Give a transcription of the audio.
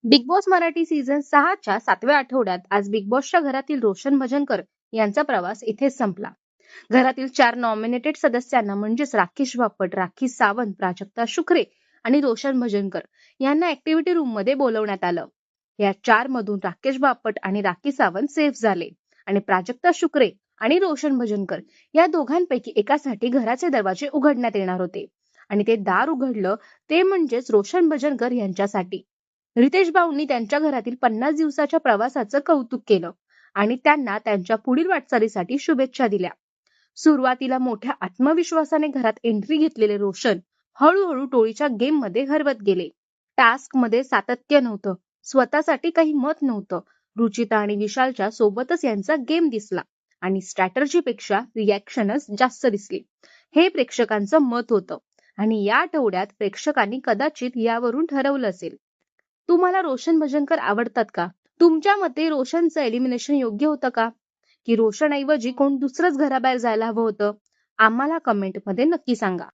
Big boss Marathi season 6च्या 7व्या आठवड्यात आज big बॉसच्या घरातील रोशन भजनकर यांचा प्रवास इथेच संपला. घरातील 4 नॉमिनेटेड सदस्यांना म्हणजेच राकेश बापट, राखी सावंत, प्राजक्ता शुक्रे आणि रोशन भजनकर यांना ऍक्टिव्हिटी रूम मध्ये बोलवण्यात आलं. या 4 मधून राकेश बापट आणि राखी सावंत सेफ झाले आणि प्राजक्ता शुक्रे आणि रोशन भजनकर या दोघांपैकी एकासाठी घराचे दरवाजे उघडण्यात येणार होते आणि ते दार उघडलं ते म्हणजेच रोशन भजनकर यांच्यासाठी. रितेश भाऊंनी त्यांच्या घरातील 50 दिवसाच्या प्रवासाचं कौतुक केलं आणि त्यांना त्यांच्या पुढील वाटचालीसाठी शुभेच्छा दिल्या. सुरुवातीला मोठ्या आत्मविश्वासाने घरात एंट्री घेतलेले रोशन हळूहळू टोळीच्या गेम मध्ये हरवत गेले. टास्क मध्ये सातत्य नव्हतं, स्वतःसाठी काही मत नव्हतं. रुचिता आणि विशालच्या सोबतच यांचा गेम दिसला आणि स्ट्रॅटर्जीपेक्षा रिॲक्शनच जास्त दिसली. हे प्रेक्षकांचं मत होतं आणि या आठवड्यात प्रेक्षकांनी कदाचित यावरून ठरवलं असेल. तुम्हाला रोशन भजनकर आवडतात का? तुमच्या मते रोशनचं एलिमिनेशन योग्य होतं का? की रोशन ऐवजी कोण दुसरंच घराबाहेर जायला हवं होतं? आम्हाला कमेंटमध्ये नक्की सांगा.